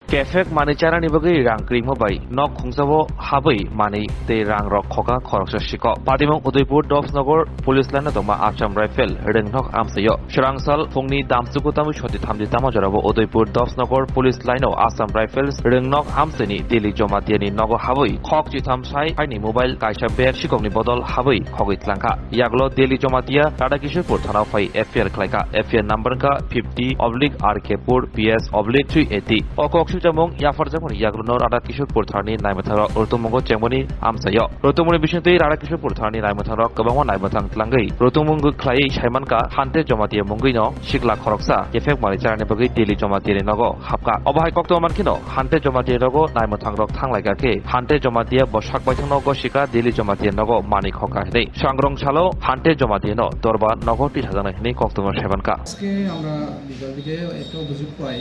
Kefek manicara ni bagi rang kring mobai nok khungsabo habai mani te rang rok khoka khoroksa shiko Padimong Udaipur Dobsnagar Police Line doma Assam Rifle rengnok amsayo Shrangsal phungni damsuku tamu shoti thamdi tama jorabo Udaipur Dobsnagar Police Line o Assam Rifles rengnok amsani Delhi jomatiani nogo habai khok chitham sai haini mobile kaisa bag shikokni bodol habai khogoi tlangka yaglo Delhi jomatia Radakishorpur thana phai FIR khlaika FIR number ka 50/RK4 PS/380 okok jamong yafarjamoni yaglono Radakishorpur thani naimathara Rotumongo chemoni amsayo Rotumoni bisingtui Radakishorpur thani naimathara kabangma naimathang tlangai Rotumong khlai saimanka hante jomatia mongino shikla khoroksa Kefek manicara bagi Delhi jomatia nogo hapka obahai kokto mankino hante jomatia nogo naimathang rok thanglaika ke hante jomatia bosak baithang nogo shika Delhi jomatia nogo mani khoka hei sangrong salo hante jomatia no dorba nogo 30,000 hini kokto saimanka আজকে আমরা বিকাল দিকে একটা অভিযোগ পাই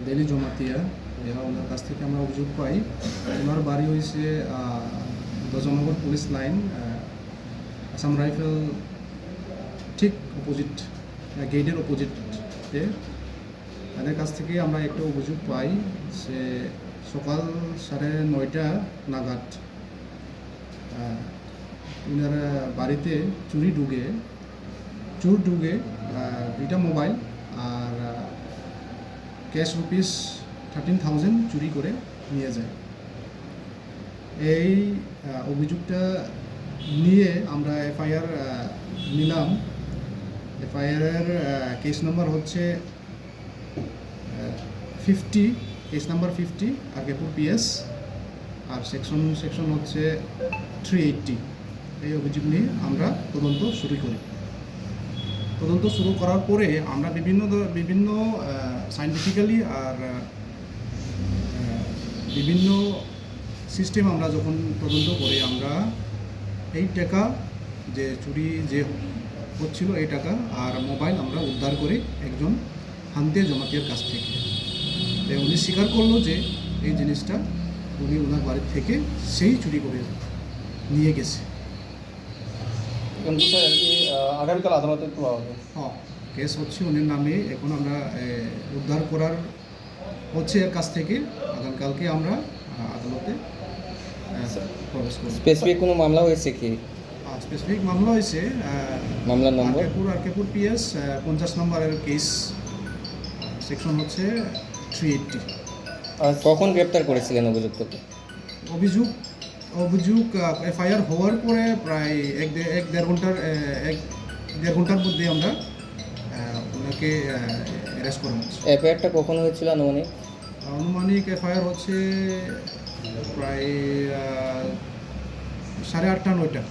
দিল্লি জমাতিয়া ওনার কাছ থেকে আমরা অভিযোগ পাই ওনার বাড়ি হয়েছে দজনগর পুলিশ লাইন আসাম রাইফেল ঠিক অপোজিট গেটের অপোজিটে তাদের কাছ থেকে আমরা একটা অভিযোগ পাই সে সকাল 9:30 নাগাদ ওনারা বাড়িতে চোর ঢুকে দুইটা মোবাইল আর ক্যাশ রুপিস 13,000 চুরি করে নিয়ে যায় এই অভিযোগটা নিয়ে আমরা FIR নিলাম FIR কেস নাম্বার হচ্ছে 50 কেস নাম্বার 50 RK4 PS আর সেকশন হচ্ছে 380 এই অভিযোগ নিয়ে আমরা তদন্ত শুরু করার পরে আমরা বিভিন্ন সায়েন্টিফিক্যালি আর বিভিন্ন সিস্টেম আমরা যখন তদন্ত করি আমরা এই টাকা যে চুরি যে হচ্ছিল এই টাকা আর মোবাইল আমরা উদ্ধার করি একজন হান্তে জমাতিয়ার কাছ থেকে উনি স্বীকার করলো যে এই জিনিসটা উনি ওনার বাড়ির থেকে সেই চুরি করে নিয়ে গেছে আগামীকাল আদালতে তোলা হবে হ্যাঁ কেস হচ্ছে উনির নামে এখন আমরা উদ্ধার করার হচ্ছে এর কাছ থেকে আগামীকালকে আমরা আদালতে প্রবেশ করব স্পেসিফিক কোনো মামলা হয়েছে কি স্পেসিফিক মামলা হয়েছে মামলার নম্বর RK4 PS 50 নম্বরের কেস সেকশন হচ্ছে 380 আর কখন গ্রেপ্তার করেছিলেন অভিযুক্তকে অভিযোগ FIR হওয়ার পরে প্রায় এক দেড় ঘন্টার মধ্যে আমরা ওনাকে অ্যারেস্ট করা হচ্ছে FIRটা কখন হয়েছিল আনুমানিক FIR হচ্ছে প্রায় 8:30 9টা